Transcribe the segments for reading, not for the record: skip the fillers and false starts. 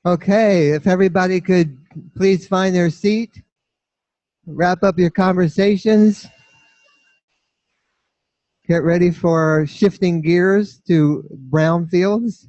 Okay, if everybody could please find their seat, wrap up your conversations, get ready for shifting gears to brownfields.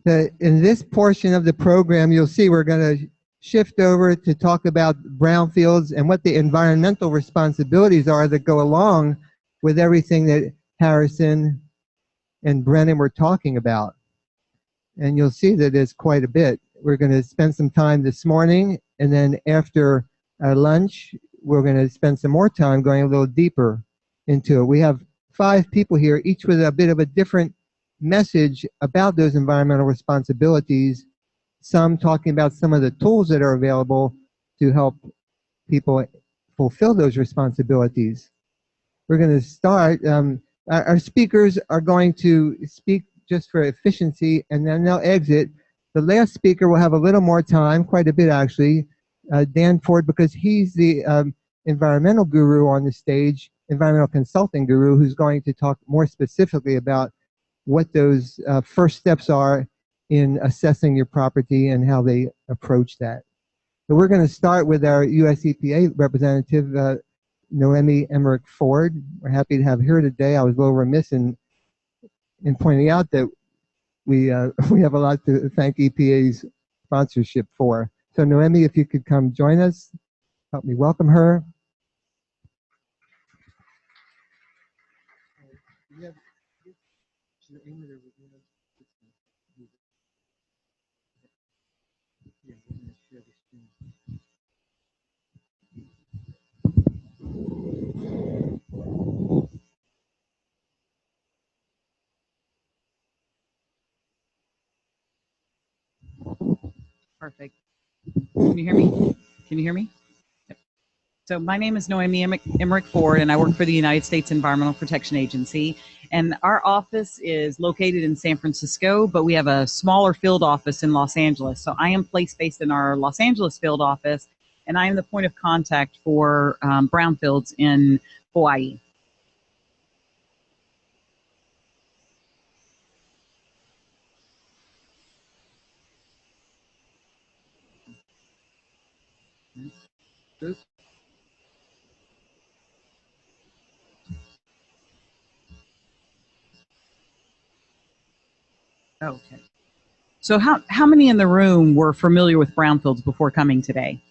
In this portion of the program, you'll see we're going to shift over to talk about brownfields and what the environmental responsibilities are that go along with everything that Harrison and Brennan were talking about. And you'll see that there's quite a bit. We're going to spend some time this morning, and then after our lunch, we're going to spend some more time going a little deeper into it. We have 5 people here, each with a bit of a different message about those environmental responsibilities, some talking about some of the tools that are available to help people fulfill those responsibilities. We're going to start. Our speakers are going to speak just for efficiency, and then they'll exit. The last speaker will have a little more time, quite a bit actually, Dan Ford, because he's the environmental guru on the stage, environmental consulting guru, who's going to talk more specifically about what those first steps are in assessing your property and how they approach that. So we're going to start with our US EPA representative, Noemi Emeric-Ford. We're happy to have her today. I was a little remiss in pointing out that we have a lot to thank EPA's sponsorship for. So Noemi, if you could come join us, help me welcome her. Perfect. Can you hear me? Can you hear me? Yep. So my name is Noemi Emeric-Ford, and I work for the United States Environmental Protection Agency. And our office is located in San Francisco, but we have a smaller field office in Los Angeles. So I am place-based in our Los Angeles field office, and I am the point of contact for brownfields in Hawaii. Okay. So how many in the room were familiar with brownfields before coming today?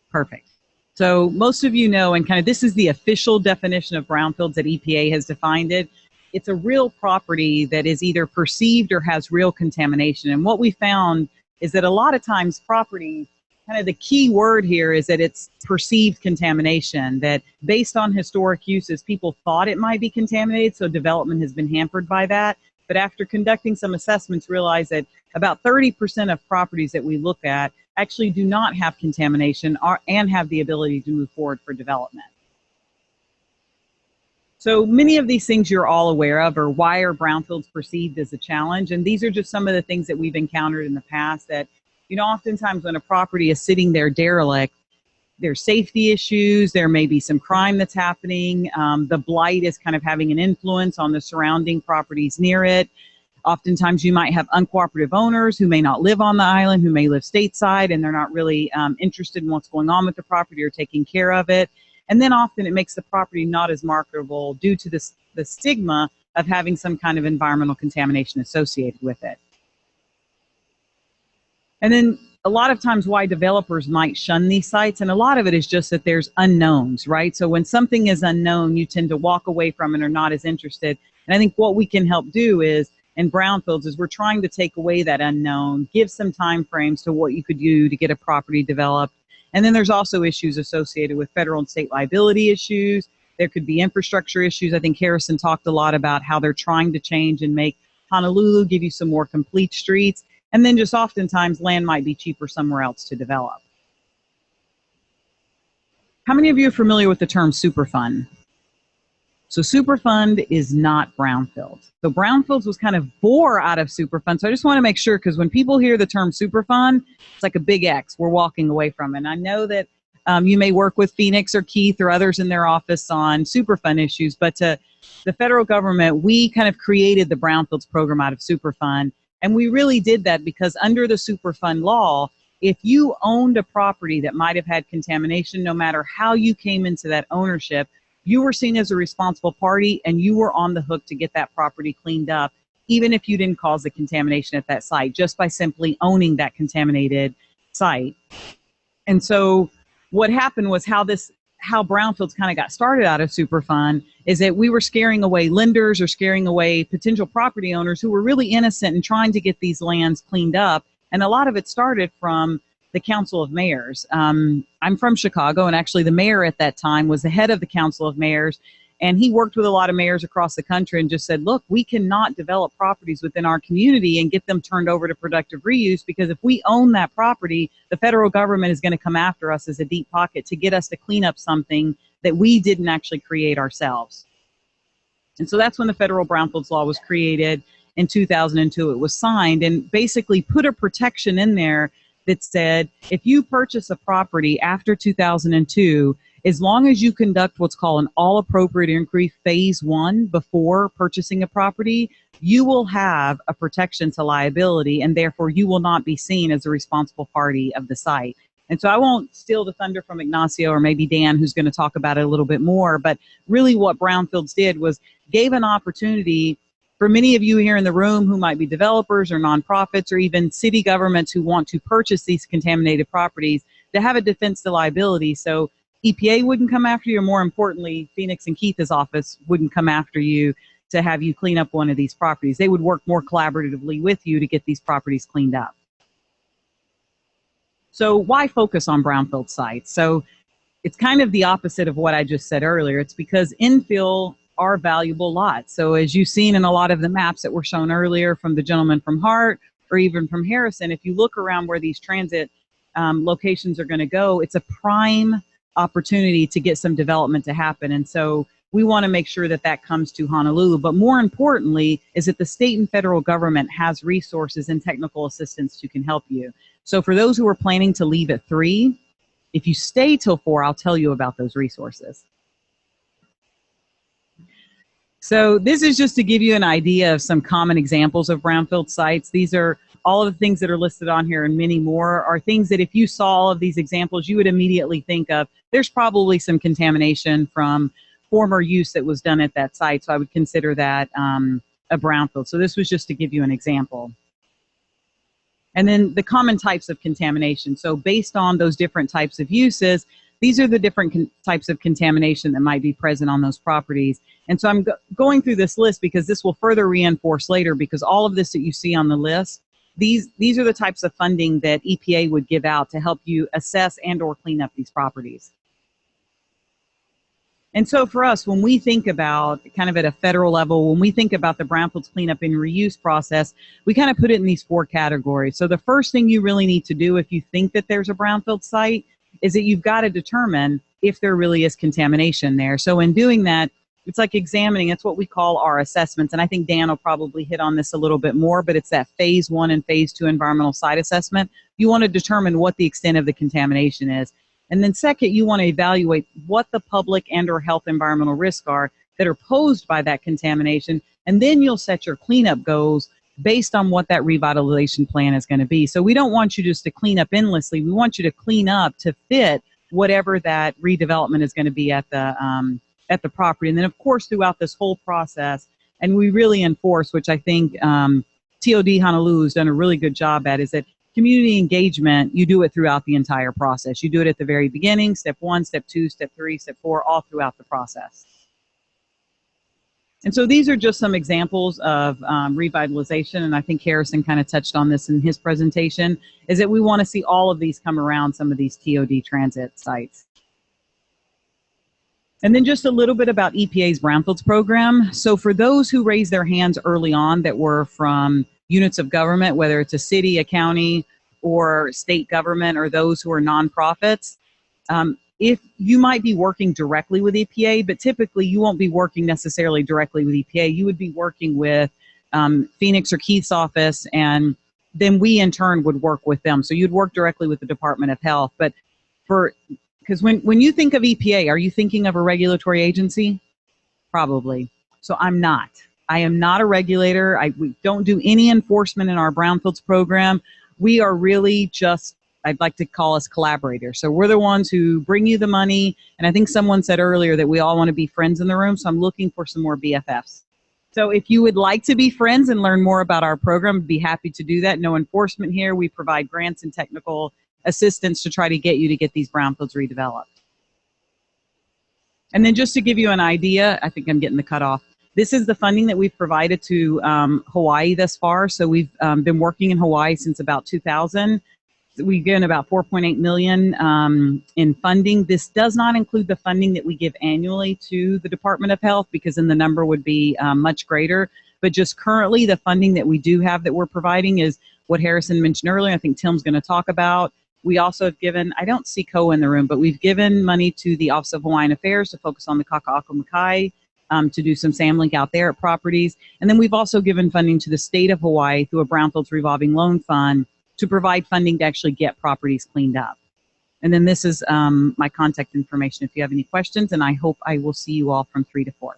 Perfect. So most of you know, and kind of this is the official definition of brownfields that EPA has defined it. It's a real property that is either perceived or has real contamination. And what we found is that a lot of times property, kind of the key word here is that it's perceived contamination, that based on historic uses, people thought it might be contaminated, so development has been hampered by that. But after conducting some assessments, realized that about 30% of properties that we look at actually do not have contamination and have the ability to move forward for development. So many of these things you're all aware of, or why are brownfields perceived as a challenge? And these are just some of the things that we've encountered in the past that, you know, oftentimes when a property is sitting there derelict, there's safety issues, there may be some crime that's happening, the blight is kind of having an influence on the surrounding properties near it. Oftentimes you might have uncooperative owners who may not live on the island, who may live stateside, and they're not really interested in what's going on with the property or taking care of it. And then often it makes the property not as marketable due to the stigma of having some kind of environmental contamination associated with it. And then a lot of times why developers might shun these sites, and a lot of it is just that there's unknowns, right? So when something is unknown, you tend to walk away from it or not as interested. And I think what we can help do is, in brownfields, is we're trying to take away that unknown, give some time frames to what you could do to get a property developed. And then there's also issues associated with federal and state liability issues. There could be infrastructure issues. I think Harrison talked a lot about how they're trying to change and make Honolulu, give you some more complete streets. And then just oftentimes land might be cheaper somewhere else to develop. How many of you are familiar with the term Superfund? So Superfund is not Brownfields. So Brownfields was kind of born out of Superfund. So I just want to make sure, because when people hear the term Superfund, it's like a big X we're walking away from. And I know that you may work with Phoenix or Keith or others in their office on Superfund issues, but to the federal government, we kind of created the Brownfields program out of Superfund. And we really did that because under the Superfund law, if you owned a property that might have had contamination, no matter how you came into that ownership, you were seen as a responsible party and you were on the hook to get that property cleaned up, even if you didn't cause the contamination at that site, just by simply owning that contaminated site. And so what happened was how Brownfields kind of got started out of Superfund is that we were scaring away lenders or scaring away potential property owners who were really innocent and trying to get these lands cleaned up. And a lot of it started from the Council of Mayors. I'm from Chicago, and actually the mayor at that time was the head of the Council of Mayors, and he worked with a lot of mayors across the country and just said, look, we cannot develop properties within our community and get them turned over to productive reuse, because if we own that property, the federal government is going to come after us as a deep pocket to get us to clean up something that we didn't actually create ourselves. And so that's when the federal Brownfields law was created in 2002. It was signed and basically put a protection in there that said, if you purchase a property after 2002, as long as you conduct what's called an all appropriate inquiry phase 1 before purchasing a property, you will have a protection to liability, and therefore you will not be seen as a responsible party of the site. And so I won't steal the thunder from Ignacio or maybe Dan, who's going to talk about it a little bit more, but really what Brownfields did was gave an opportunity for many of you here in the room who might be developers or nonprofits or even city governments who want to purchase these contaminated properties to have a defense to liability. So EPA wouldn't come after you, or more importantly, Phoenix and Keith's office wouldn't come after you to have you clean up one of these properties. They would work more collaboratively with you to get these properties cleaned up. So why focus on brownfield sites? So it's kind of the opposite of what I just said earlier. It's because infill are valuable lots. So as you've seen in a lot of the maps that were shown earlier from the gentleman from Hart or even from Harrison, if you look around where these transit locations are going to go, it's a prime opportunity to get some development to happen. And so we want to make sure that that comes to Honolulu. But more importantly is that the state and federal government has resources and technical assistance who can help you. So for those who are planning to leave at 3, if you stay till 4, I'll tell you about those resources. So this is just to give you an idea of some common examples of brownfield sites. These are all of the things that are listed on here, and many more are things that if you saw all of these examples, you would immediately think of, there's probably some contamination from former use that was done at that site. So I would consider that a brownfield. So this was just to give you an example. And then the common types of contamination. So based on those different types of uses, these are the different types of contamination that might be present on those properties. And so I'm going through this list because this will further reinforce later, because all of this that you see on the list, these are the types of funding that EPA would give out to help you assess and or clean up these properties. And so for us, when we think about kind of at a federal level, when we think about the brownfields cleanup and reuse process, we kind of put it in these 4 categories. So the first thing you really need to do if you think that there's a brownfield site is that you've got to determine if there really is contamination there. So in doing that, it's like examining, it's what we call our assessments. And I think Dan will probably hit on this a little bit more, but it's that phase 1 and phase 2 environmental site assessment. You want to determine what the extent of the contamination is. And then second, you want to evaluate what the public and or health environmental risks are that are posed by that contamination. And then you'll set your cleanup goals based on what that revitalization plan is going to be. So we don't want you just to clean up endlessly. We want you to clean up to fit whatever that redevelopment is going to be at the property. And then, of course, throughout this whole process, and we really enforce, which I think TOD Honolulu has done a really good job at, is that community engagement, you do it throughout the entire process. You do it at the very beginning, step 1, step 2, step 3, step 4, all throughout the process. And so these are just some examples of revitalization, and I think Harrison kind of touched on this in his presentation, is that we want to see all of these come around some of these TOD transit sites. And then just a little bit about EPA's Brownfields program. So for those who raised their hands early on that were from units of government, whether it's a city, a county, or state government, or those who are nonprofits, if you might be working directly with EPA, but typically you won't be working necessarily directly with EPA. You would be working with Phoenix or Keith's office, and then we in turn would work with them. So you'd work directly with the Department of Health. But because when you think of EPA, are you thinking of a regulatory agency? Probably. So I'm not. I am not a regulator. We don't do any enforcement in our Brownfields program. We are really just, I'd like to call us collaborators. So we're the ones who bring you the money. And I think someone said earlier that we all want to be friends in the room. So I'm looking for some more BFFs. So if you would like to be friends and learn more about our program, I'd be happy to do that. No enforcement here. We provide grants and technical assistance to try to get you to get these brownfields redeveloped. And then just to give you an idea, I think I'm getting the cutoff. This is the funding that we've provided to Hawaii thus far. So we've been working in Hawaii since about 2000. We've given about $4.8 million in funding. This does not include the funding that we give annually to the Department of Health, because then the number would be much greater. But just currently, the funding that we do have that we're providing is what Harrison mentioned earlier. I think Tim's going to talk about. We also have given, I don't see Koa in the room, but we've given money to the Office of Hawaiian Affairs to focus on the Kaka'ako to do some SAMLink out there at properties. And then we've also given funding to the state of Hawaii through a Brownfields Revolving Loan Fund to provide funding to actually get properties cleaned up. And then this is my contact information if you have any questions, and I hope I will see you all from 3 to 4.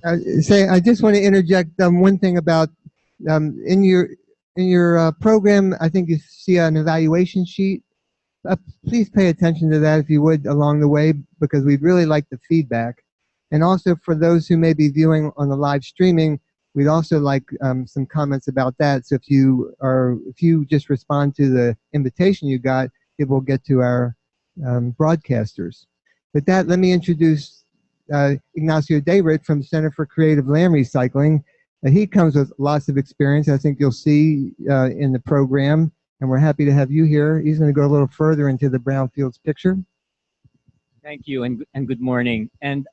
I just want to interject one thing about in your program. I think you see an evaluation sheet. Please pay attention to that if you would along the way, because we'd really like the feedback. And also for those who may be viewing on the live streaming, we'd also like some comments about that. So if you just respond to the invitation you got, it will get to our broadcasters. With that, let me introduce Ignacio Dayrit from Center for Creative Land Recycling. He comes with lots of experience, I think you'll see in the program, and we're happy to have you here. He's going to go a little further into the Brownfields picture. Thank you, and good morning. And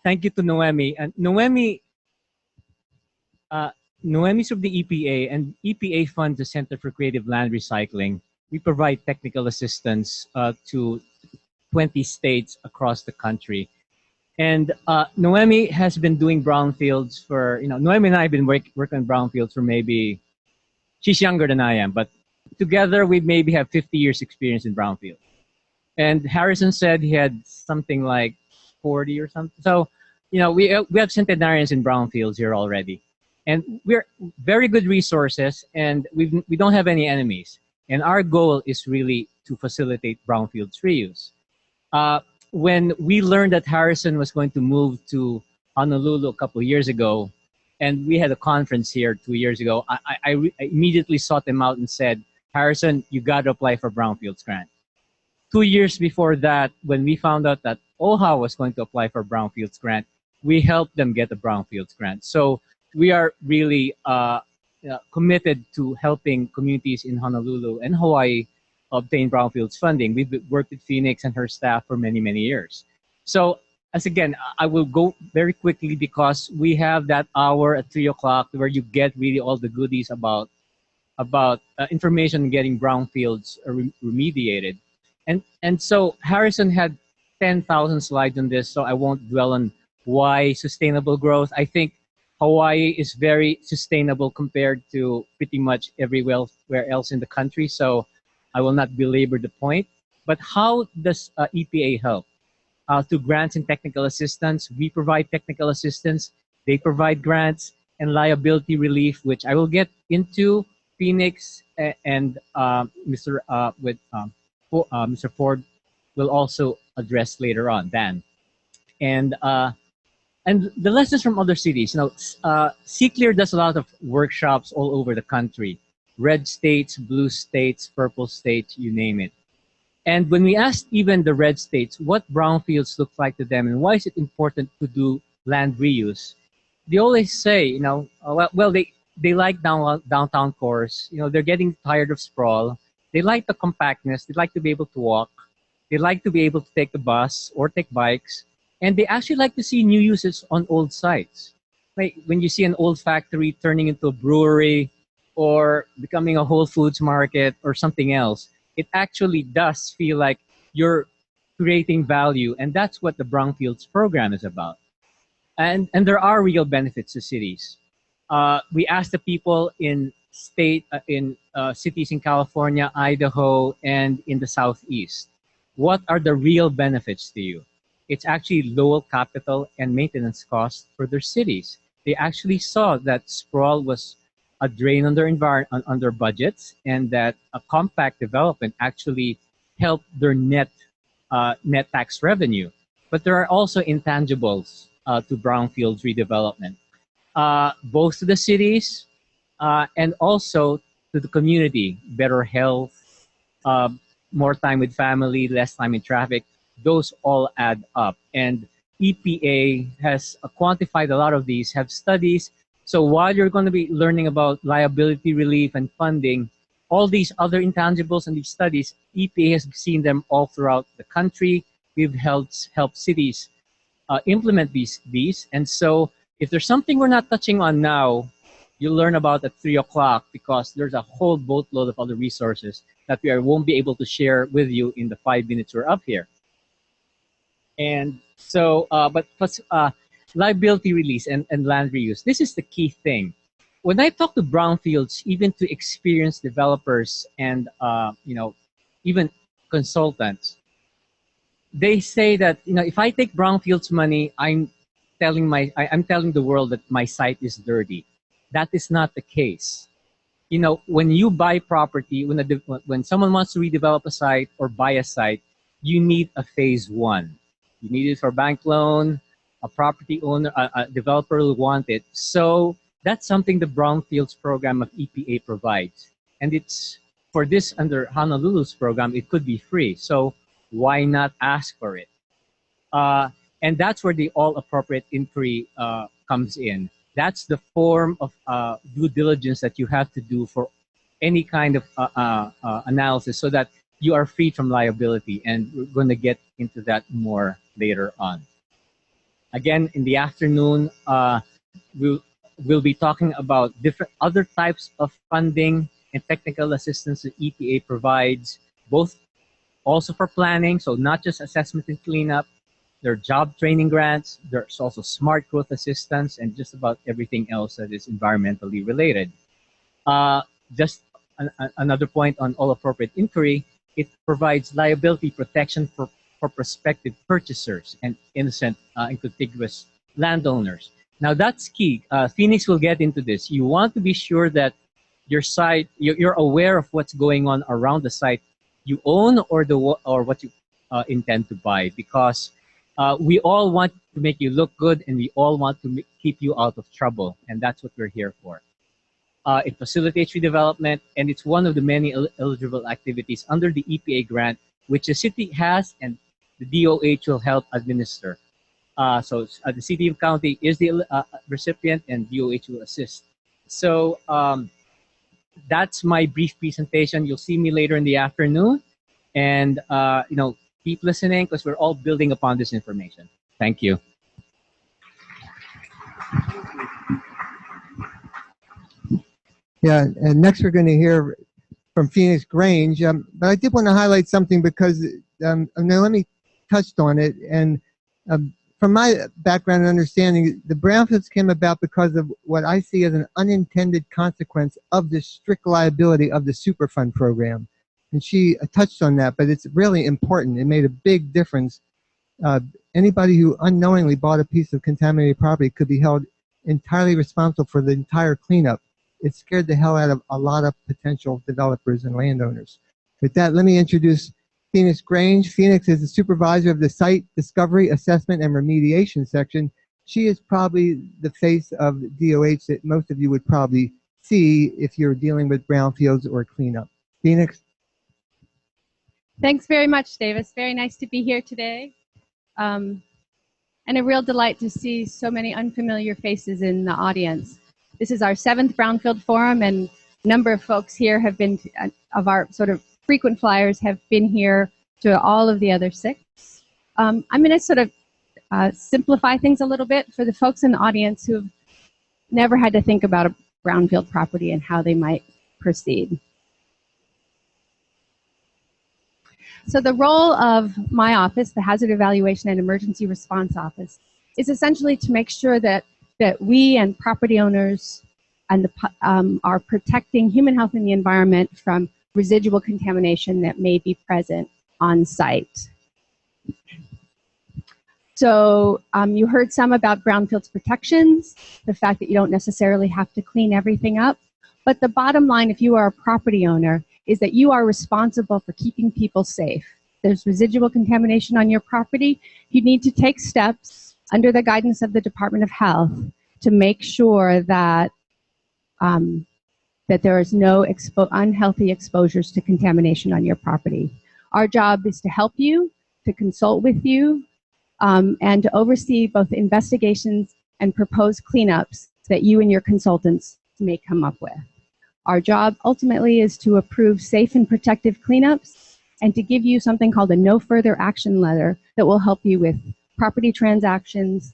thank you to Noemi. And Noemi's from the EPA, and EPA funds the Center for Creative Land Recycling. We provide technical assistance to 20 states across the country. And Noemi has been doing brownfields for, Noemi and I have been working on brownfields for maybe, she's younger than I am, but together we maybe have 50 years experience in brownfields. And Harrison said he had something like 40 or something. So, we have centenarians in brownfields here already. And we're very good resources, and we don't have any enemies. And our goal is really to facilitate brownfields reuse. When we learned that Harrison was going to move to Honolulu a couple of years ago, and we had a conference here 2 years ago, I immediately sought him out and said, Harrison, you got to apply for Brownfields grant. 2 years before that, when we found out that OHA was going to apply for Brownfields grant, we helped them get the Brownfields grant. So we are really committed to helping communities in Honolulu and Hawaii obtain Brownfields funding. We've worked with Phoenix and her staff for many, many years. So again, I will go very quickly because we have that hour at 3 o'clock where you get really all the goodies about information getting brownfields remediated. And so Harrison had 10,000 slides on this, so I won't dwell on why sustainable growth. I think Hawaii is very sustainable compared to pretty much everywhere else in the country, so I will not belabor the point. But how does EPA help? Through grants and technical assistance. We provide technical assistance. They provide grants and liability relief, which I will get into. Phoenix and Mr. Ford will also address later on, Dan. And the lessons from other cities. CClear does a lot of workshops all over the country. Red states, blue states, purple states, you name it. And when we asked even the red states what brownfields look like to them and why is it important to do land reuse, they always say, they like downtown cores. They're getting tired of sprawl. They like the compactness. They like to be able to walk. They like to be able to take the bus or take bikes. And they actually like to see new uses on old sites. Like when you see an old factory turning into a brewery, or becoming a Whole Foods market or something else. It actually does feel like you're creating value, and that's what the Brownfields program is about. And there are real benefits to cities. We asked the people in cities in California, Idaho, and in the Southeast, what are the real benefits to you? It's actually low capital and maintenance costs for their cities. They actually saw that sprawl was a drain on on their budgets, and that a compact development actually helped their net tax revenue. But there are also intangibles to brownfields redevelopment, both to the cities and also to the community. Better health, more time with family, less time in traffic. Those all add up. And EPA has quantified a lot of these, have studies. So while you're going to be learning about liability relief and funding, all these other intangibles and these studies, EPA has seen them all throughout the country. We've helped cities implement these. And so if there's something we're not touching on now, you'll learn about at 3 o'clock, because there's a whole boatload of other resources that we won't be able to share with you in the 5 minutes we're up here. And so, liability release and land reuse, this is the key thing. When I talk to brownfields, even to experienced developers and even consultants, they say that if I take brownfields money, I'm telling the world that my site is dirty. That is not the case. When you buy property, when someone wants to redevelop a site or buy a site, you need a phase one. You need it for bank loan, a property owner, a developer will want it. So that's something the Brownfields program of EPA provides. And it's for this under Honolulu's program, it could be free. So why not ask for it? And that's where the all appropriate inquiry comes in. That's the form of due diligence that you have to do for any kind of analysis, so that you are free from liability. And we're going to get into that more later on. Again, in the afternoon, we'll be talking about different other types of funding and technical assistance that EPA provides, both also for planning, so not just assessment and cleanup. There are job training grants, there's also smart growth assistance, and just about everything else that is environmentally related. Just another point on all appropriate inquiry, it provides liability protection for prospective purchasers and innocent and contiguous landowners. Now that's key. Phoenix will get into this. You want to be sure that your site, you're aware of what's going on around the site you own or what you intend to buy, because we all want to make you look good, and we all want to keep you out of trouble, and that's what we're here for. It facilitates redevelopment, and it's one of the many eligible activities under the EPA grant, which the city has and the DOH will help administer. So the city and county is the recipient, and DOH will assist. So that's my brief presentation. You'll see me later in the afternoon, and keep listening, because we're all building upon this information. Thank you. Yeah, and next we're going to hear from Fenix Grange. But I did want to highlight something, because Noemi touched on it. And from my background and understanding, the Brownfields came about because of what I see as an unintended consequence of the strict liability of the Superfund program. And she touched on that, but it's really important. It made a big difference. Anybody who unknowingly bought a piece of contaminated property could be held entirely responsible for the entire cleanup. It scared the hell out of a lot of potential developers and landowners. With that, let me introduce Fenix Grange. Fenix is the supervisor of the Site Discovery, Assessment, and Remediation section. She is probably the face of DOH that most of you would probably see if you're dealing with brownfields or cleanup. Fenix? Thanks very much, Davis. Very nice to be here today. And a real delight to see so many unfamiliar faces in the audience. This is our 7th Brownfield Forum, and a number of folks here have been, of our sort of frequent flyers, have been here to all of the other 6. I'm going to sort of simplify things a little bit for the folks in the audience who've never had to think about a brownfield property and how they might proceed. So the role of my office, the Hazard Evaluation and Emergency Response Office, is essentially to make sure that we and property owners and are protecting human health and the environment from residual contamination that may be present on site. So you heard some about brownfields protections, the fact that you don't necessarily have to clean everything up. But the bottom line, if you are a property owner, is that you are responsible for keeping people safe. There's residual contamination on your property. You need to take steps under the guidance of the Department of Health to make sure that that there is no unhealthy exposures to contamination on your property. Our job is to help you, to consult with you, and to oversee both investigations and proposed cleanups that you and your consultants may come up with. Our job ultimately is to approve safe and protective cleanups and to give you something called a no further action letter that will help you with property transactions,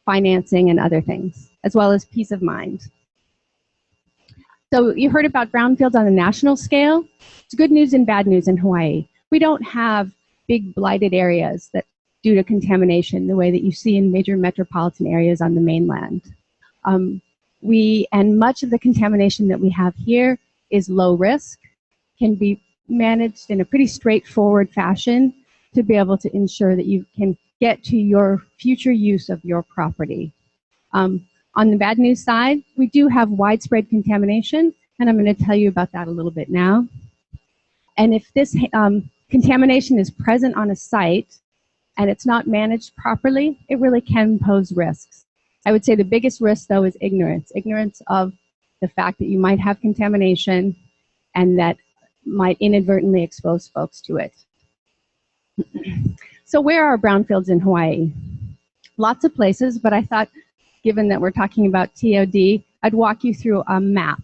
financing, and other things, as well as peace of mind. So you heard about brownfields on a national scale. It's good news and bad news in Hawaii. We don't have big blighted areas that due to contamination the way that you see in major metropolitan areas on the mainland. And much of the contamination that we have here is low risk, can be managed in a pretty straightforward fashion to be able to ensure that you can get to your future use of your property. On the bad news side, we do have widespread contamination, and I'm going to tell you about that a little bit now. And if this contamination is present on a site and it's not managed properly, it really can pose risks. I would say the biggest risk, though, is ignorance. Ignorance of the fact that you might have contamination and that might inadvertently expose folks to it. So where are brownfields in Hawaii? Lots of places, but I thought, given that we're talking about TOD, I'd walk you through a map.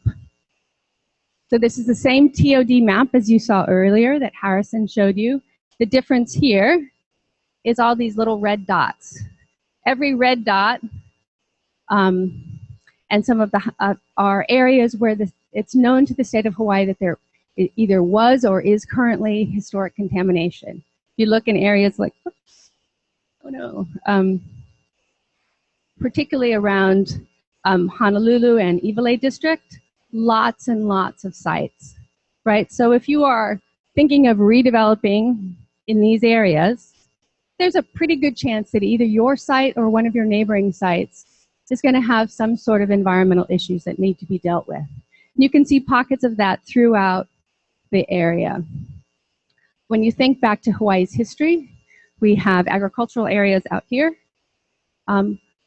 So this is the same TOD map as you saw earlier that Harrison showed you. The difference here is all these little red dots. Every red dot and some of the are areas where it's known to the state of Hawaii that there either was or is currently historic contamination. You look in areas like, oops, oh no, particularly around Honolulu and Iwilei District, lots and lots of sites, right? So if you are thinking of redeveloping in these areas, there's a pretty good chance that either your site or one of your neighboring sites is going to have some sort of environmental issues that need to be dealt with. You can see pockets of that throughout the area. When you think back to Hawaii's history, we have agricultural areas out here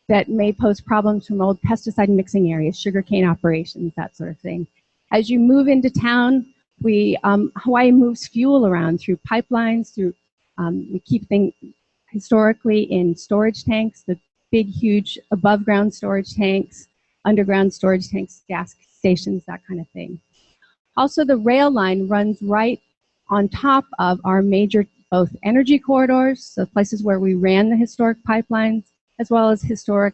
that may pose problems from old pesticide mixing areas, sugarcane operations, that sort of thing. As you move into town, Hawaii moves fuel around through pipelines, through we keep things historically in storage tanks, the big, huge above-ground storage tanks, underground storage tanks, gas stations, that kind of thing. Also, the rail line runs right on top of our major both energy corridors, so places where we ran the historic pipelines, as well as historic,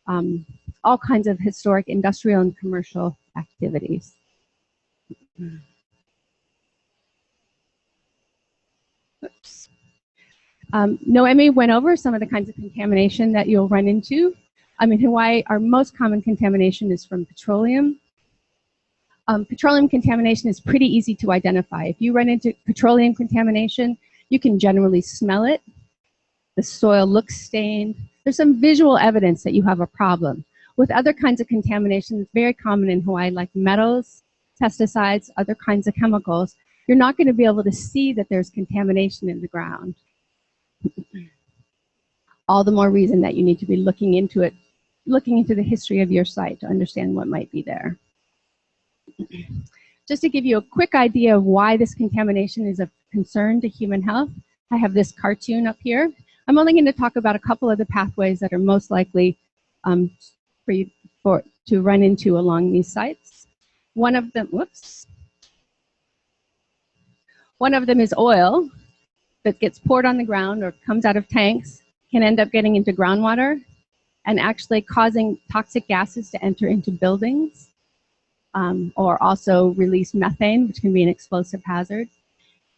all kinds of historic industrial and commercial activities. Oops. Noemi went over some of the kinds of contamination that you'll run into. In Hawaii, our most common contamination is from petroleum. Petroleum contamination is pretty easy to identify. If you run into petroleum contamination, you can generally smell it. The soil looks stained. There's some visual evidence that you have a problem. With other kinds of contamination that's very common in Hawaii, like metals, pesticides, other kinds of chemicals, you're not going to be able to see that there's contamination in the ground. All the more reason that you need to be looking into it, looking into the history of your site to understand what might be there. Just to give you a quick idea of why this contamination is of concern to human health, I have this cartoon up here. I'm only going to talk about a couple of the pathways that are most likely for you to run into along these sites. One of them, whoops. One of them is oil that gets poured on the ground or comes out of tanks, can end up getting into groundwater and actually causing toxic gases to enter into buildings. or also release methane, which can be an explosive hazard.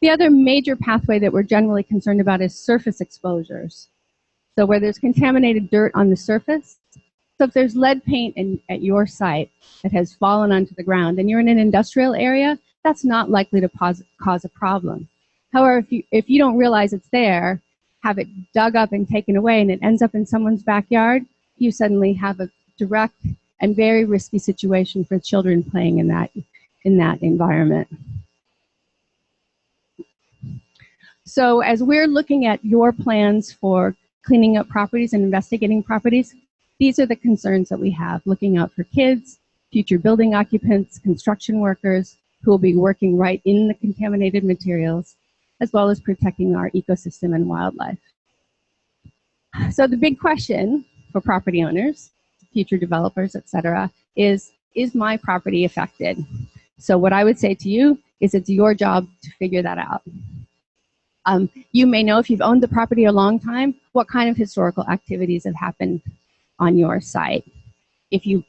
The other major pathway that we're generally concerned about is surface exposures. So where there's contaminated dirt on the surface. So if there's lead paint at your site that has fallen onto the ground and you're in an industrial area, that's not likely to cause a problem. However, if you don't realize it's there, have it dug up and taken away, and it ends up in someone's backyard, you suddenly have a direct and very risky situation for children playing in that environment. So as we're looking at your plans for cleaning up properties and investigating properties, these are the concerns that we have, looking out for kids, future building occupants, construction workers who will be working right in the contaminated materials, as well as protecting our ecosystem and wildlife. So the big question for property owners, future developers, etc., is my property affected? So what I would say to you is it's your job to figure that out. You may know, if you've owned the property a long time, what kind of historical activities have happened on your site. If you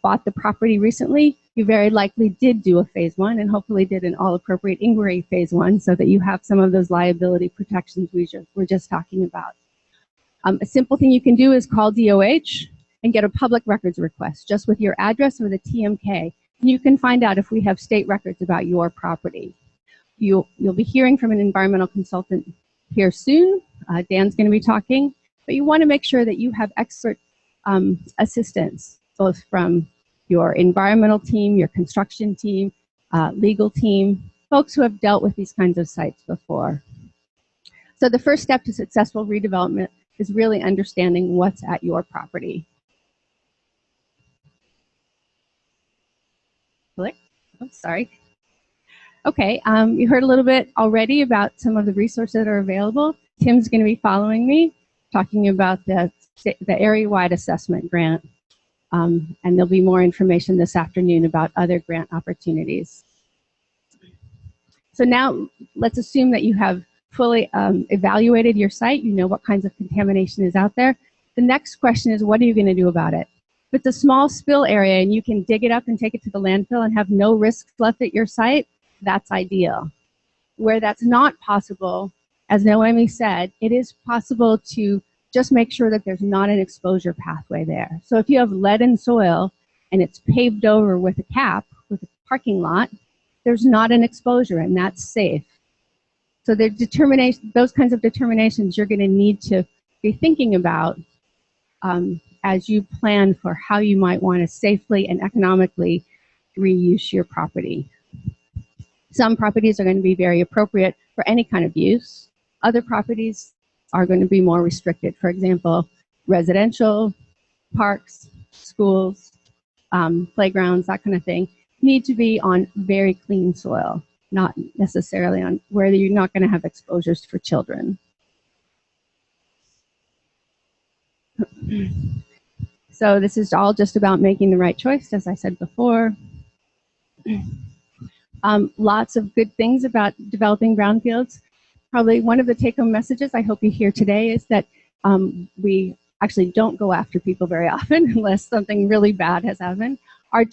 bought the property recently, you very likely did do a phase 1 and hopefully did an all-appropriate inquiry phase 1 so that you have some of those liability protections we were just talking about. A simple thing you can do is call DOH and get a public records request just with your address or the TMK. And you can find out if we have state records about your property. You'll be hearing from an environmental consultant here soon. Dan's going to be talking. But you want to make sure that you have expert assistance, both from your environmental team, your construction team, legal team, folks who have dealt with these kinds of sites before. So the first step to successful redevelopment is really understanding what's at your property. Click. Oh, sorry. Okay, you heard a little bit already about some of the resources that are available. Tim's going to be following me, talking about the area-wide assessment grant. And there'll be more information this afternoon about other grant opportunities. So now let's assume that you have fully evaluated your site. You know what kinds of contamination is out there. The next question is, what are you going to do about it? If it's a small spill area and you can dig it up and take it to the landfill and have no risks left at your site, that's ideal. Where that's not possible, as Noemi said, it is possible to just make sure that there's not an exposure pathway there. So if you have lead and soil and it's paved over with a cap, with a parking lot, there's not an exposure, and that's safe. So those kinds of determinations you're going to need to be thinking about as you plan for how you might want to safely and economically reuse your property. Some properties are going to be very appropriate for any kind of use. Other properties are going to be more restricted. For example, residential, parks, schools, playgrounds, that kind of thing, need to be on very clean soil, not necessarily on where you're not going to have exposures for children. So this is all just about making the right choice, as I said before. Lots of good things about developing brownfields. Probably one of the take-home messages I hope you hear today is that we actually don't go after people very often unless something really bad has happened. Our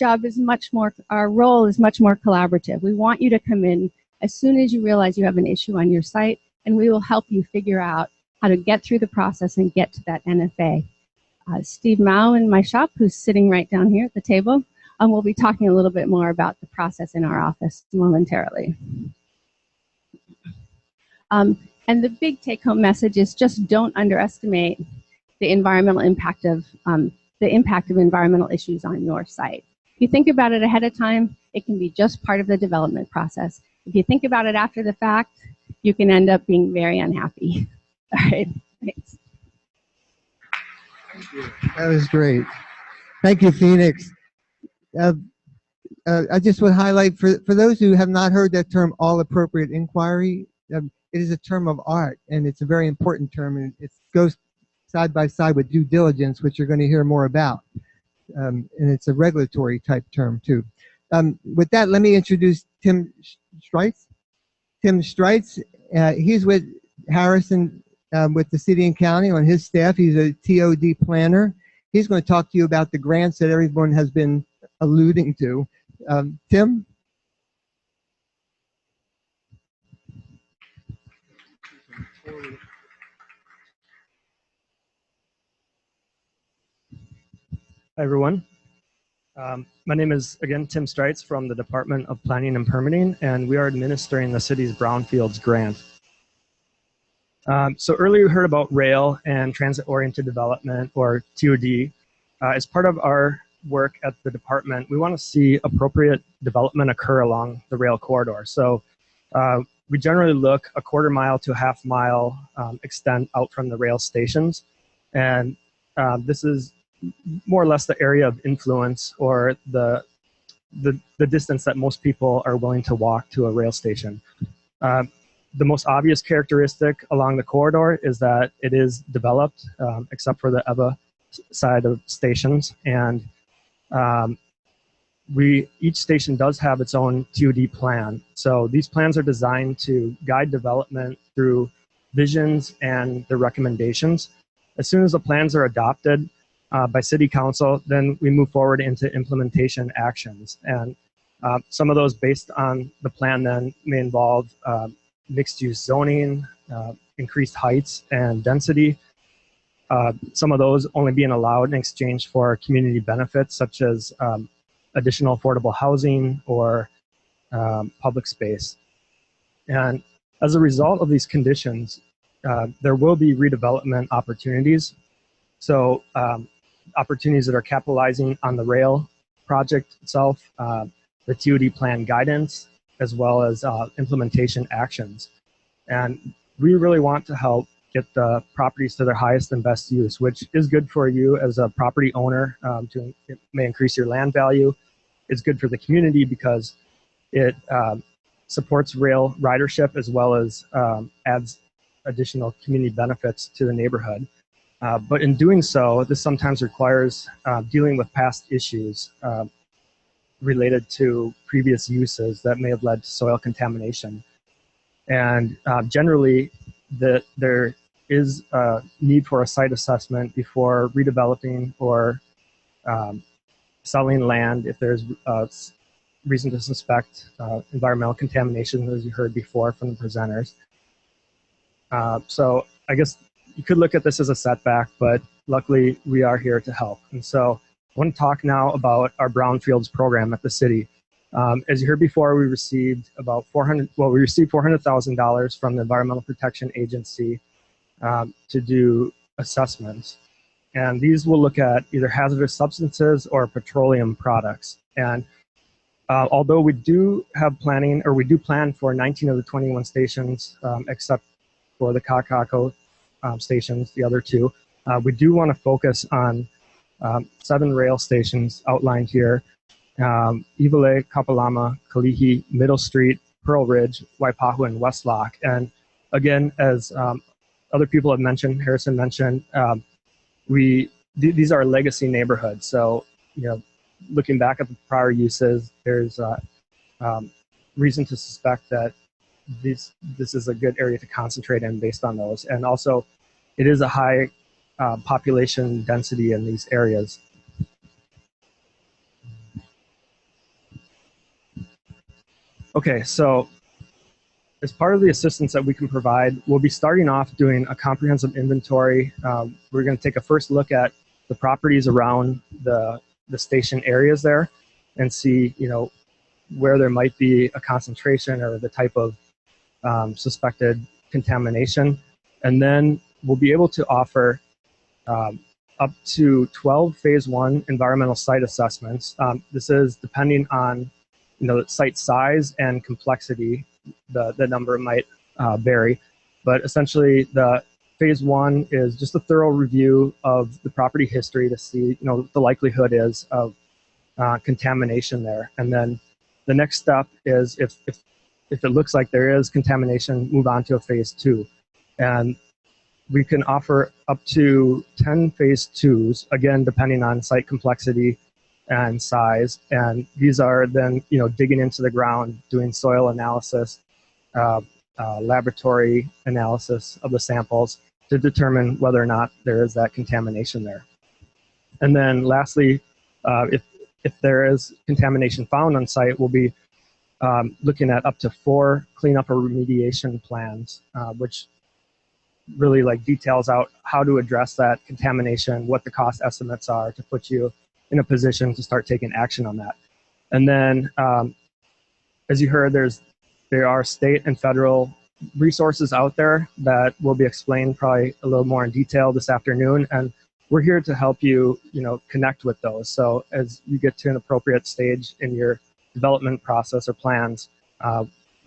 role is much more collaborative. We want you to come in as soon as you realize you have an issue on your site, and we will help you figure out how to get through the process and get to that NFA. Steve Mao in my shop, who's sitting right down here at the table, will be talking a little bit more about the process in our office momentarily. And the big take-home message is just don't underestimate the environmental impact of environmental issues on your site. If you think about it ahead of time, it can be just part of the development process. If you think about it after the fact, you can end up being very unhappy. All right, thanks. That was great. Thank you, Phoenix. I just would highlight, for those who have not heard that term, all appropriate inquiry, it is a term of art, and it's a very important term, and it goes side by side with due diligence, which you're going to hear more about. And it's a regulatory type term, too. With that, let me introduce Tim Streitz. Tim Streitz, he's with Harrison with the city and county on his staff. He's a TOD planner. He's going to talk to you about the grants that everyone has been alluding to. Tim? Hi, everyone. My name is, again, Tim Streitz from the Department of Planning and Permitting, and we are administering the city's Brownfields grant. So earlier you heard about rail and transit-oriented development, or TOD. As part of our work at the department, we want to see appropriate development occur along the rail corridor. So we generally look a quarter mile to a half mile extent out from the rail stations. And this is more or less the area of influence, or the distance that most people are willing to walk to a rail station. The most obvious characteristic along the corridor is that it is developed, except for the EVA side of stations. And each station does have its own TOD plan. So these plans are designed to guide development through visions and the recommendations. As soon as the plans are adopted by City Council, then we move forward into implementation actions. And some of those based on the plan then may involve mixed-use zoning, increased heights and density. Some of those only being allowed in exchange for community benefits, such as additional affordable housing or public space. And as a result of these conditions, there will be redevelopment opportunities. So opportunities that are capitalizing on the rail project itself, the TOD plan guidance, as well as implementation actions. And we really want to help get the properties to their highest and best use, which is good for you as a property owner. It may increase your land value. It's good for the community because it supports rail ridership, as well as adds additional community benefits to the neighborhood. But in doing so, this sometimes requires dealing with past issues related to previous uses that may have led to soil contamination. And generally, there is a need for a site assessment before redeveloping or selling land if there's reason to suspect environmental contamination, as you heard before from the presenters. So I guess you could look at this as a setback, but luckily we are here to help. And so I want to talk now about our Brownfields program at the city. As you heard before, we received about $400,000 from the Environmental Protection Agency to do assessments. And these will look at either hazardous substances or petroleum products. And although we do have planning, or we do plan for 19 of the 21 stations, except for the Kakako stations, the other two, we do want to focus on 7 rail stations outlined here: Iwale, Kapalama, Kalihi, Middle Street, Pearl Ridge, Waipahu, and West Lock. And again, as other people have mentioned, Harrison mentioned, these are legacy neighborhoods. So, looking back at the prior uses, there's reason to suspect that this is a good area to concentrate in based on those. And also, it is a high population density in these areas. Okay, so as part of the assistance that we can provide, we'll be starting off doing a comprehensive inventory. We're going to take a first look at the properties around the station areas there and see, where there might be a concentration or the type of suspected contamination. And then we'll be able to offer up to 12 phase 1 environmental site assessments. This is depending on site size and complexity. The number might vary, but essentially the phase 1 is just a thorough review of the property history to see what the likelihood is of contamination there. And then the next step is if it looks like there is contamination, move on to a phase 2. And we can offer up to 10 phase 2s, again, depending on site complexity and size. And these are then, digging into the ground, doing soil analysis, laboratory analysis of the samples to determine whether or not there is that contamination there. And then lastly, if there is contamination found on site, we'll be looking at up to 4 cleanup or remediation plans, which really like details out how to address that contamination, what the cost estimates are to put you in a position to start taking action on that. And then, as you heard, there are state and federal resources out there that will be explained probably a little more in detail this afternoon, and we're here to help you, connect with those. So as you get to an appropriate stage in your development process or plans,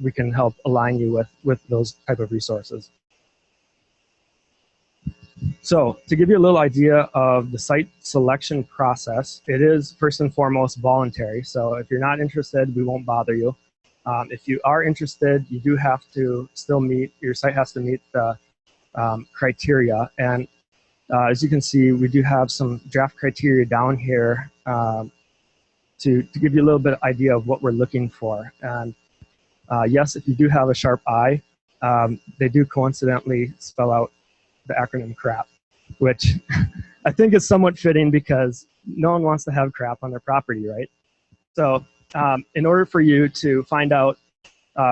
we can help align you with those type of resources. So to give you a little idea of the site selection process, it is first and foremost voluntary. So if you're not interested, we won't bother you. If you are interested, you do have to still your site has to meet the criteria. And as you can see, we do have some draft criteria down here to give you a little bit of idea of what we're looking for. And yes, if you do have a sharp eye, they do coincidentally spell out the acronym CRAP, which I think is somewhat fitting because no one wants to have crap on their property, right? So in order for you to find out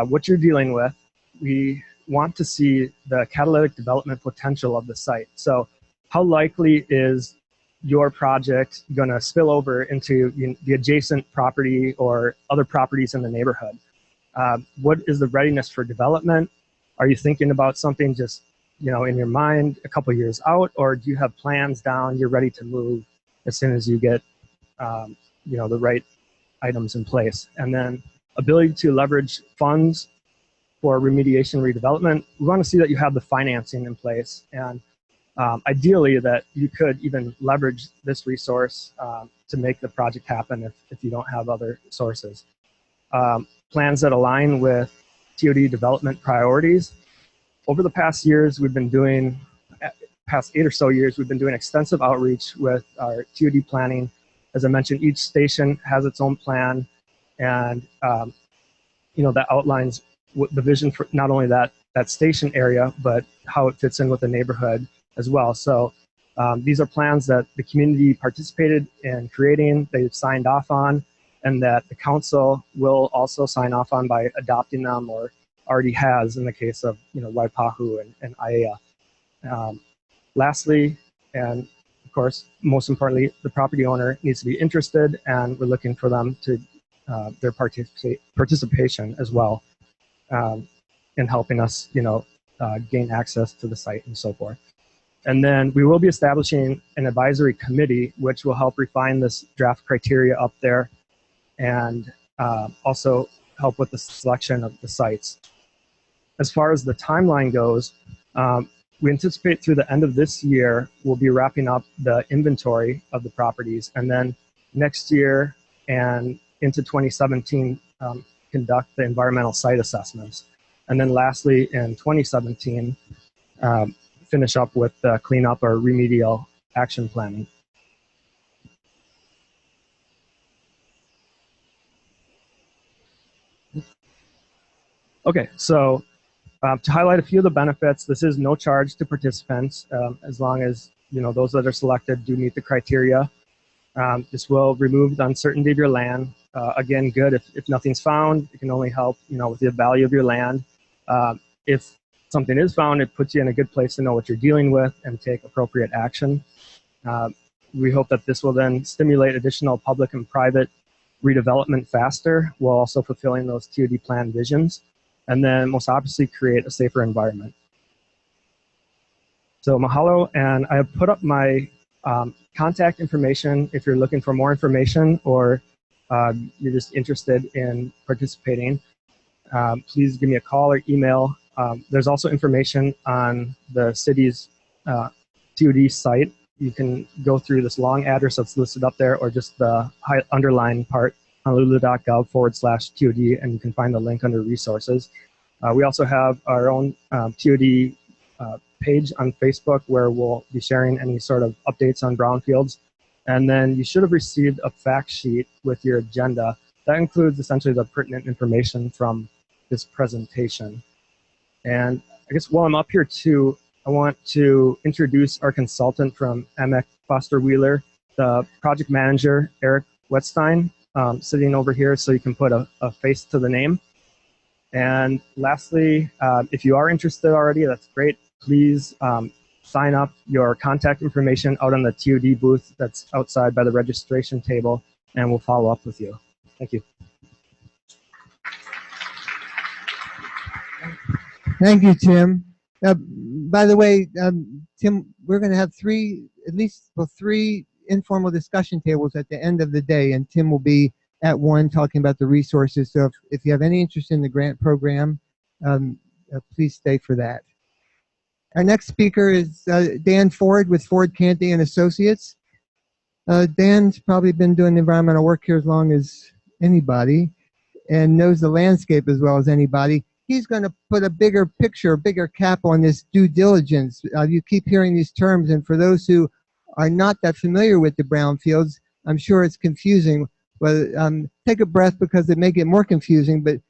what you're dealing with, we want to see the catalytic development potential of the site. So how likely is your project going to spill over into the adjacent property or other properties in the neighborhood? What is the readiness for development? Are you thinking about something just in your mind a couple years out, or do you have plans down, you're ready to move as soon as you get the right items in place? And then ability to leverage funds for remediation redevelopment. We want to see that you have the financing in place, and ideally that you could even leverage this resource to make the project happen if you don't have other sources. Plans that align with TOD development priorities. Over the past 8 or so years, we've been doing extensive outreach with our TOD planning. As I mentioned, each station has its own plan, and that outlines the vision for not only that station area, but how it fits in with the neighborhood as well. So these are plans that the community participated in creating, they've signed off on, and that the council will also sign off on by adopting them, or already has in the case of Waipahu and Aiea. Lastly, and of course most importantly, the property owner needs to be interested, and we're looking for them to their participation as well in helping us gain access to the site and so forth. And then we will be establishing an advisory committee which will help refine this draft criteria up there, and also help with the selection of the sites. As far as the timeline goes, we anticipate through the end of this year, we'll be wrapping up the inventory of the properties, and then next year and into 2017, conduct the environmental site assessments. And then lastly, in 2017, finish up with the cleanup or remedial action planning. Okay, so to highlight a few of the benefits, this is no charge to participants, as long as those that are selected do meet the criteria. This will remove the uncertainty of your land. Again, good if nothing's found. It can only help with the value of your land. If something is found, it puts you in a good place to know what you're dealing with and take appropriate action. We hope that this will then stimulate additional public and private redevelopment faster, while also fulfilling those TOD plan visions, and then most obviously create a safer environment. So mahalo, and I have put up my contact information if you're looking for more information, or you're just interested in participating. Please give me a call or email. There's also information on the city's TOD site. You can go through this long address that's listed up there, or just the underlined part, honolulu.gov/TOD, and you can find the link under resources. We also have our own TOD page on Facebook, where we'll be sharing any sort of updates on brownfields. And then you should have received a fact sheet with your agenda. That includes essentially the pertinent information from this presentation. And I guess while I'm up here too, I want to introduce our consultant from Emeric Foster Wheeler, the project manager, Eric Wetstein sitting over here, so you can put a face to the name. And lastly, if you are interested already, that's great. Please sign up your contact information out on the TOD booth that's outside by the registration table, and we'll follow up with you. Thank you. Thank you, Tim. By the way, Tim, we're going to have at least three informal discussion tables at the end of the day, and Tim will be at one talking about the resources. So if you have any interest in the grant program, please stay for that. Our next speaker is Dan Ford with Ford, Canty and Associates. Dan's probably been doing environmental work here as long as anybody and knows the landscape as well as anybody. He's going to put a bigger picture, a bigger cap on this due diligence. You keep hearing these terms, and for those who are not that familiar with the brownfields, I'm sure it's confusing. Well, take a breath because it may get more confusing, but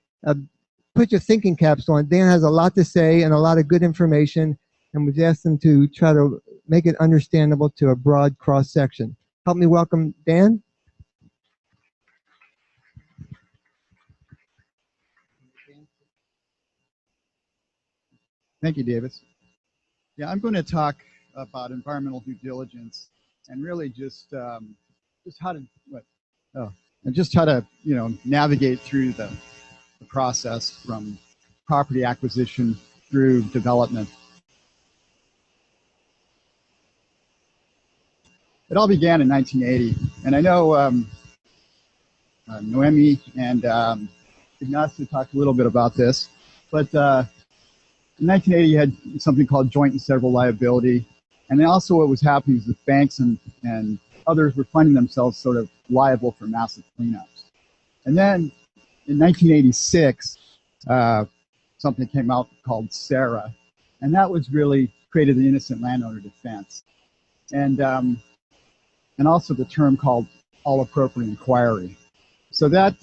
put your thinking caps on. Dan has a lot to say and a lot of good information, and we've asked him to try to make it understandable to a broad cross-section. Help me welcome Dan. Thank you, Davis. Yeah, I'm going to talk about environmental due diligence and really just how to navigate through the process from property acquisition through development. It all began in 1980, and I know Noemi and Ignacio talked a little bit about this, but in 1980, you had something called joint and several liability. And then also what was happening is the banks and others were finding themselves sort of liable for massive cleanups. And then in 1986, something came out called SARA. And that was really created the innocent landowner defense. And also the term called all appropriate inquiry. So that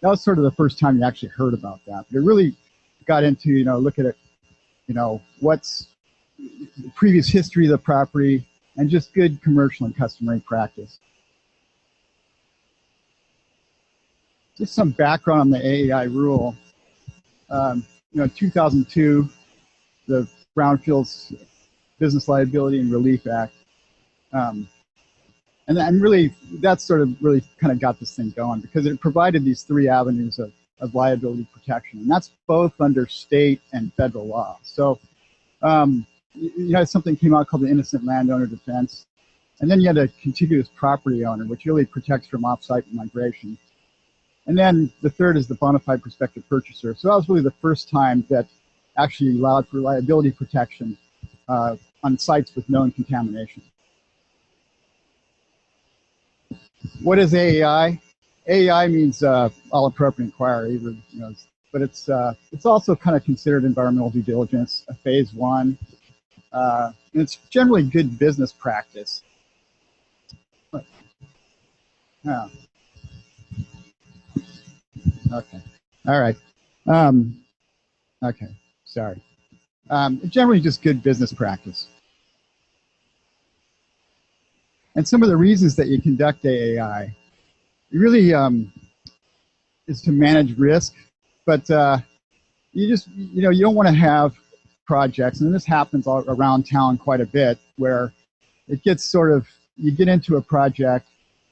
was sort of the first time you actually heard about that. But it really got into, look at it, what's the previous history of the property and just good commercial and customary practice. Just some background on the AAI rule. In 2002, the Brownfields Business Liability and Relief Act. And really, that sort of really kind of got this thing going because it provided these three avenues of liability protection, and that's both under state and federal law. So, something came out called the innocent landowner defense, and then you had a contiguous property owner, which really protects from off-site migration. And then the third is the bona fide prospective purchaser. So that was really the first time that actually allowed for liability protection on sites with known contamination. What is AAI? AAI means all appropriate inquiry, but it's also kind of considered environmental due diligence, a phase one, and it's generally good business practice. Yeah. Okay. All right. Okay. Sorry. Generally, just good business practice. And some of the reasons that you conduct AAI, it really is to manage risk, but you don't want to have projects, and this happens all around town quite a bit, where it gets sort of, you get into a project,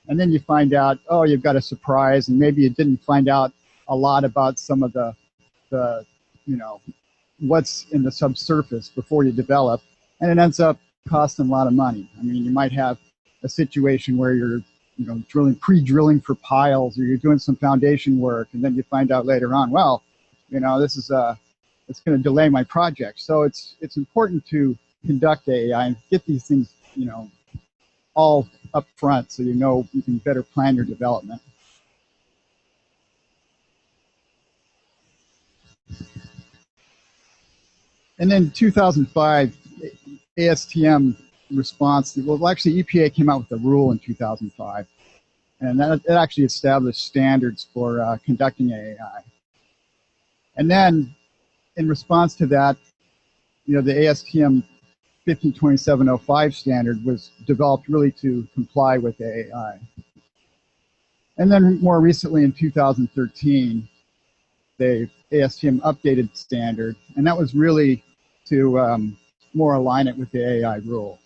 and then you find out, oh, you've got a surprise, and maybe you didn't find out a lot about some of the what's in the subsurface before you develop, and it ends up costing a lot of money. I mean, you might have a situation where you're pre-drilling for piles, or you're doing some foundation work, and then you find out later on, well, this is it's going to delay my project. So it's important to conduct AAI and get these things, all up front, so you can better plan your development. And then 2005, ASTM response, well, actually EPA came out with a rule in 2005, and it actually established standards for conducting AAI. And then in response to that, the ASTM 152705 standard was developed really to comply with AAI. And then more recently in 2013, the ASTM updated the standard, and that was really to more align it with the AI rule.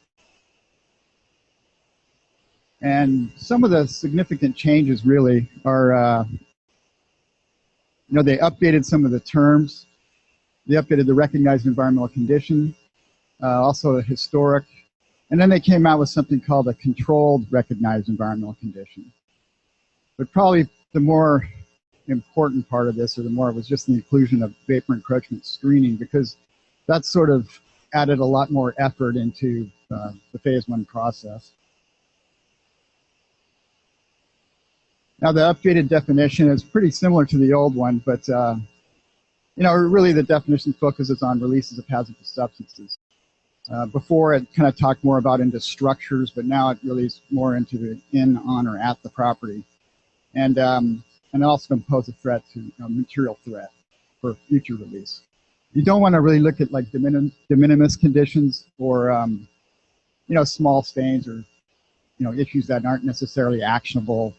And some of the significant changes really are, they updated some of the terms. They updated the recognized environmental condition, also the historic, and then they came out with something called a controlled recognized environmental condition. But probably the more important part of this, or the more, was just the inclusion of vapor encroachment screening, because that sort of added a lot more effort into the phase 1 process. Now the updated definition is pretty similar to the old one, but really the definition focuses on releases of hazardous substances. Before it kind of talked more about into structures, but now it really is more into the in, on, or at the property. And it also can pose a threat to material threat for future release. You don't want to really look at like de minimis conditions or small stains or issues that aren't necessarily actionable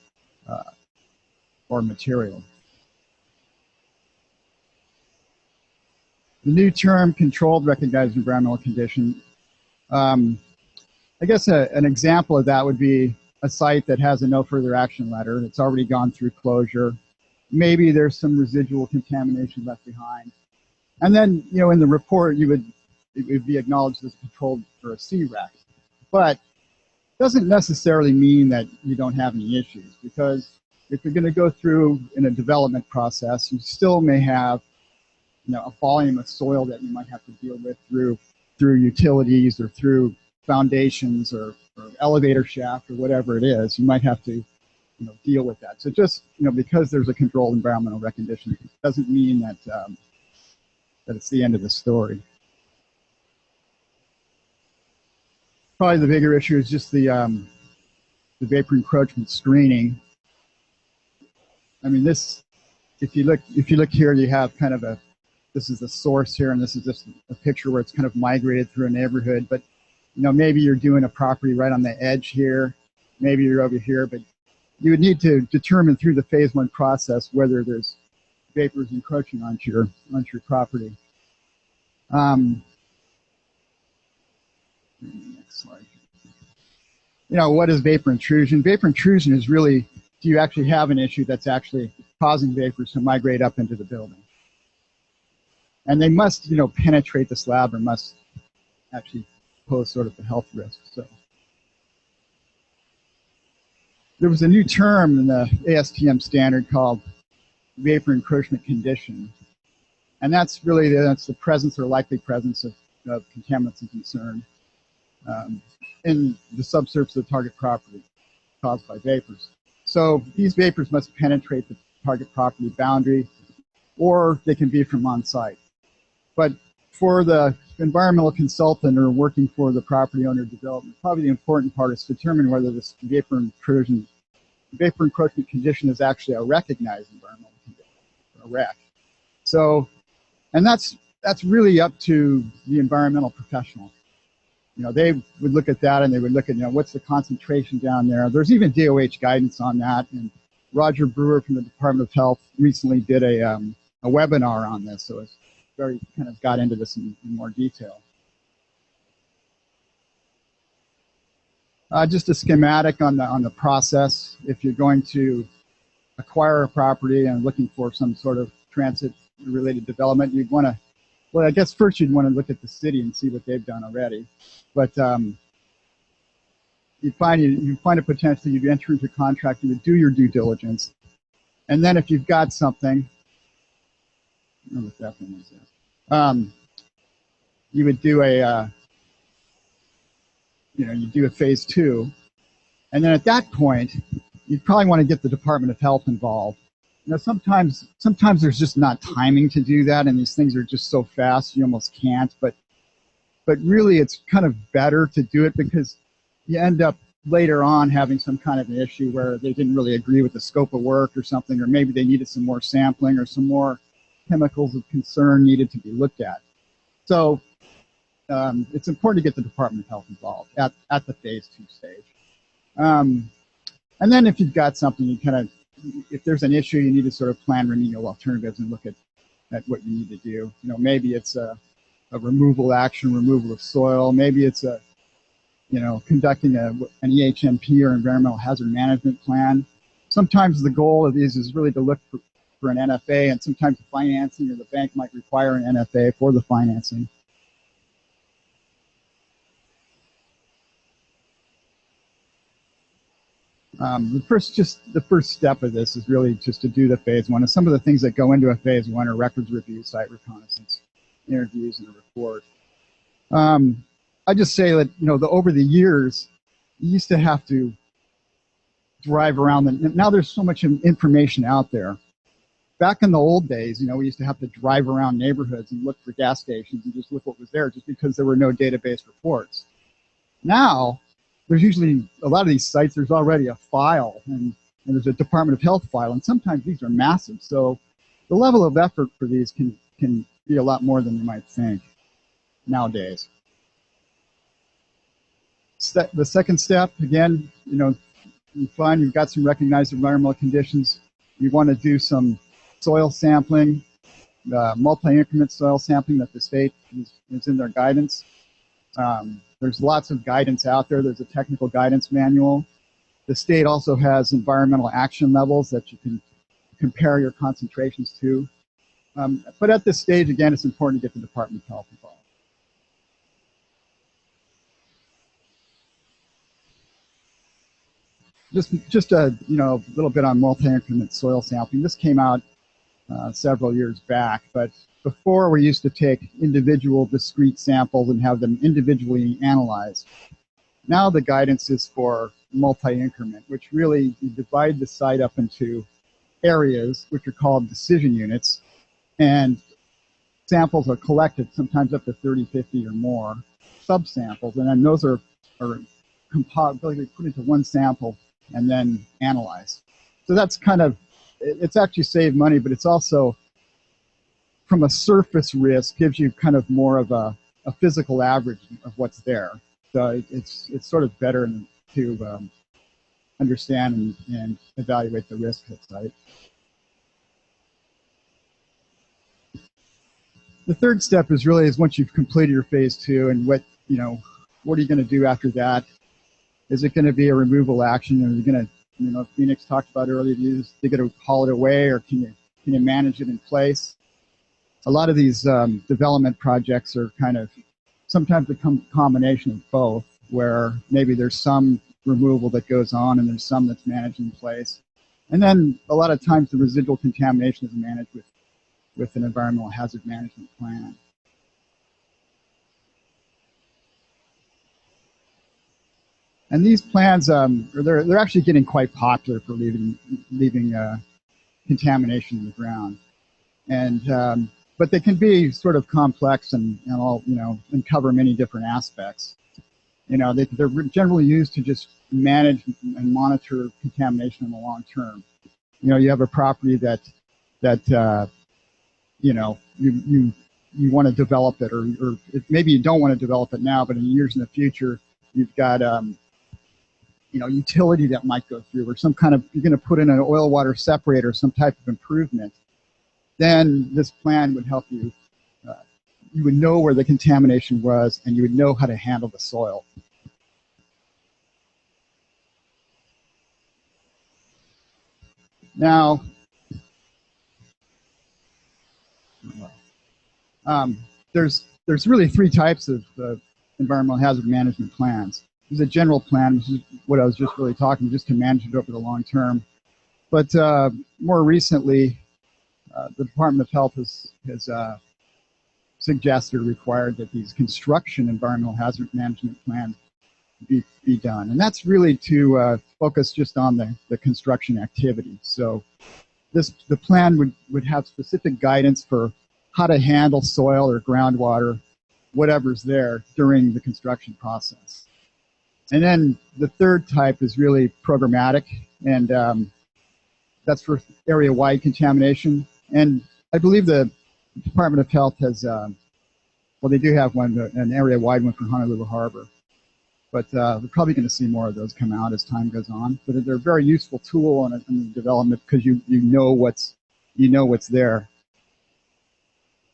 or material. The new term, controlled recognized environmental condition, I guess an example of that would be a site that has a no further action letter. It's already gone through closure. Maybe there's some residual contamination left behind. And then, in the report, it would be acknowledged as controlled for a CREC. But it doesn't necessarily mean that you don't have any issues, because if you're going to go through in a development process, you still may have a volume of soil that you might have to deal with through utilities or through foundations or elevator shaft or whatever it is. You might have to deal with that. So just because there's a controlled environmental recognition doesn't mean that that it's the end of the story. Probably the bigger issue is just the vapor encroachment screening. I mean, this, if you look here, you have kind of this is the source here, and this is just a picture where it's kind of migrated through a neighborhood. But maybe you're doing a property right on the edge here, maybe you're over here, but you would need to determine through the phase 1 process whether there's vapors encroaching onto your property. Next slide. What is vapor intrusion? Vapor intrusion is really, do you actually have an issue that's actually causing vapors to migrate up into the building? And they must, penetrate the slab, or must actually pose sort of a health risk. So there was a new term in the ASTM standard called vapor encroachment condition, and that's the presence or likely presence of contaminants of concern in the subsurface of the target property caused by vapors. So these vapors must penetrate the target property boundary, or they can be from on site. But for the environmental consultant or working for the property owner development, probably the important part is to determine whether this vapor encroachment condition is actually a recognized environmental condition, or a REC. So, and that's really up to the environmental professional. They would look at that, and they would look at, what's the concentration down there. There's even DOH guidance on that, and Roger Brewer from the Department of Health recently did a webinar on this, so it's very kind of got into this in more detail. Just a schematic on the process. If you're going to acquire a property and looking for some sort of transit-related development, you'd want to, well, I guess first you'd want to look at the city and see what they've done already. But you find a potential, you'd enter into contract, you would do your due diligence, and then if you've got something, I don't know what that thing is. You would do you do a phase 2, and then at that point, you'd probably want to get the Department of Health involved. Sometimes there's just not timing to do that, and these things are just so fast you almost can't. But really, it's kind of better to do it, because you end up later on having some kind of an issue where they didn't really agree with the scope of work or something, or maybe they needed some more sampling or some more chemicals of concern needed to be looked at. So it's important to get the Department of Health involved at the phase 2 stage. And then if you've got something, you kind of if there's an issue, you need to sort of plan remedial alternatives and look at what you need to do. Maybe it's a removal action, removal of soil. Maybe it's conducting an EHMP or environmental hazard management plan. Sometimes the goal of these is really to look for an NFA, and sometimes the financing or the bank might require an NFA for the financing. The first step of this is really just to do the phase one. And some of the things that go into a phase one are records review, site reconnaissance, interviews, and a report. I just say that over the years, you used to have to drive around. Now there's so much information out there. Back in the old days, we used to have to drive around neighborhoods and look for gas stations and just look what was there, just because there were no database reports. Now, there's usually a lot of these sites. There's already a file, and there's a Department of Health file, and sometimes these are massive. So the level of effort for these can be a lot more than you might think nowadays. The second step, again, you find you've got some recognized environmental conditions. You want to do some soil sampling, multi-increment soil sampling that the state is in their guidance. There's lots of guidance out there. There's a technical guidance manual. The state also has environmental action levels that you can compare your concentrations to. But at this stage, again, it's important to get the Department of Health involved. Just a little bit on multi-increment soil sampling. This came out several years back, but before we used to take individual discrete samples and have them individually analyzed. Now the guidance is for multi-increment, which really you divide the site up into areas, which are called decision units, and samples are collected, sometimes up to 30, 50 or more subsamples, and then those are put into one sample and then analyzed. So that's it's actually saved money, but it's also, from a surface risk, gives you kind of more of a physical average of what's there. So it's sort of better to understand and evaluate the risk at site. The third step is once you've completed your phase two, and what are you going to do after that? Is it going to be a removal action? Or are you going to, Phoenix talked about earlier, you're going to haul it away, or can you manage it in place? A lot of these development projects are sometimes a combination of both, where maybe there's some removal that goes on and there's some that's managed in place. And then a lot of times the residual contamination is managed with an environmental hazard management plan. And these plans, they're actually getting quite popular for leaving contamination in the ground. And but they can be sort of complex and cover many different aspects. They're generally used to just manage and monitor contamination in the long term. You have a property that you want to develop it, or maybe you don't want to develop it now, but in years in the future, you've got utility that might go through, or you're going to put in an oil water separator, some type of improvement. Then this plan would help you. You would know where the contamination was, and you would know how to handle the soil. Now, there's really three types of environmental hazard management plans. There's a general plan, which is what I was just really talking, just to manage it over the long term. But more recently, the Department of Health has suggested or required that these construction environmental hazard management plans be done. And that's really to focus just on the construction activity. So the plan would have specific guidance for how to handle soil or groundwater, whatever's there during the construction process. And then the third type is really programmatic, and that's for area-wide contamination. And I believe the Department of Health has, well, they do have one, an area-wide one for Honolulu Harbor. But we're probably going to see more of those come out as time goes on. But they're a very useful tool in the development because you know what's there.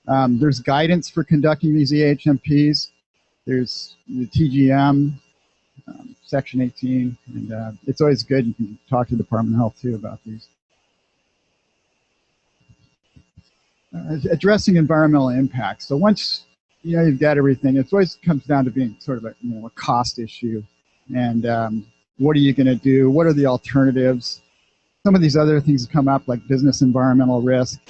There's guidance for conducting these EHMPs. There's the TGM, Section 18, and it's always good. You can talk to the Department of Health too about these. Addressing environmental impacts. So once you've got everything, it always comes down to being sort of a cost issue. And what are you going to do? What are the alternatives? Some of these other things come up like business environmental risk.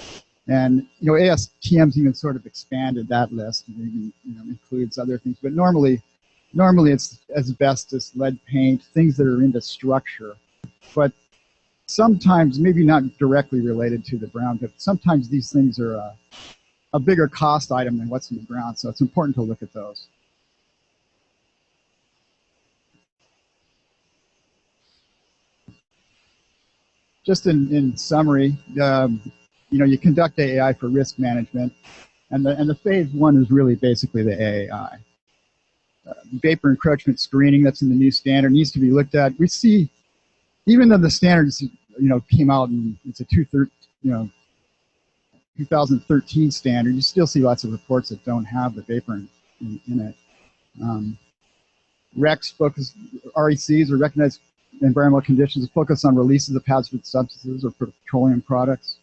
And ASTM's even sort of expanded that list and even includes other things. But normally it's asbestos, lead paint, things that are into structure. But sometimes, maybe not directly related to the brown, but sometimes these things are a bigger cost item than what's in the ground. So it's important to look at those. Just in summary, you conduct AAI for risk management, and the phase one is really basically the AAI. Vapor encroachment screening that's in the new standard needs to be looked at. We see, even though the standards came out and it's a 2013 standard, you still see lots of reports that don't have the vapor in it. RECs focus, RECs or recognized environmental conditions focus on releases of hazardous substances or petroleum products.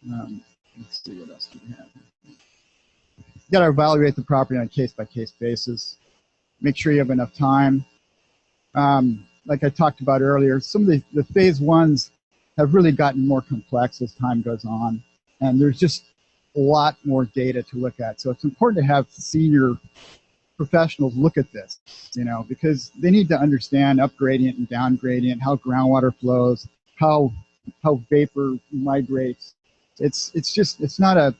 Let's see what else do we have. You got to evaluate the property on a case-by-case basis. Make sure you have enough time. Like I talked about earlier, some of the phase ones have really gotten more complex as time goes on, and there's just a lot more data to look at. So it's important to have senior professionals look at this, because they need to understand up gradient and down gradient, how groundwater flows, how vapor migrates. It's not I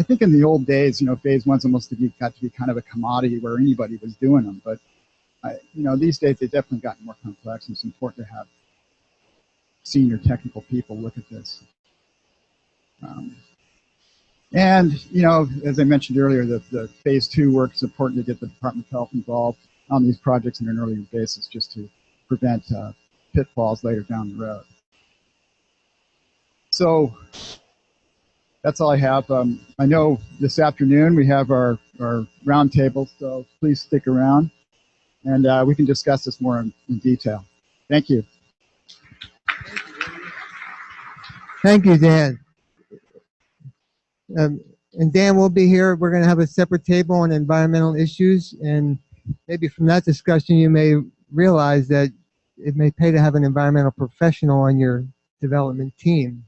think in the old days, phase one's almost got to be kind of a commodity where anybody was doing them. But, these days they've definitely gotten more complex, and it's important to have senior technical people look at this. And, as I mentioned earlier, the phase two work is important to get the Department of Health involved on these projects on an earlier basis just to prevent pitfalls later down the road. So that's all I have. I know this afternoon we have our roundtable, so please stick around, and we can discuss this more in detail. Thank you. Thank you, Dan. And Dan will be here. We're going to have a separate table on environmental issues, and maybe from that discussion you may realize that it may pay to have an environmental professional on your development team.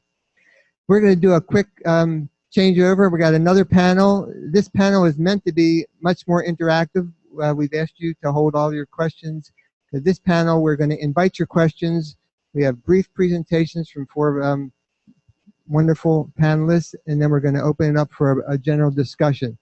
We're going to do a quick changeover. We got another panel. This panel is meant to be much more interactive. We've asked you to hold all your questions. For this panel, we're going to invite your questions. We have brief presentations from four wonderful panelists, and then we're going to open it up for a general discussion.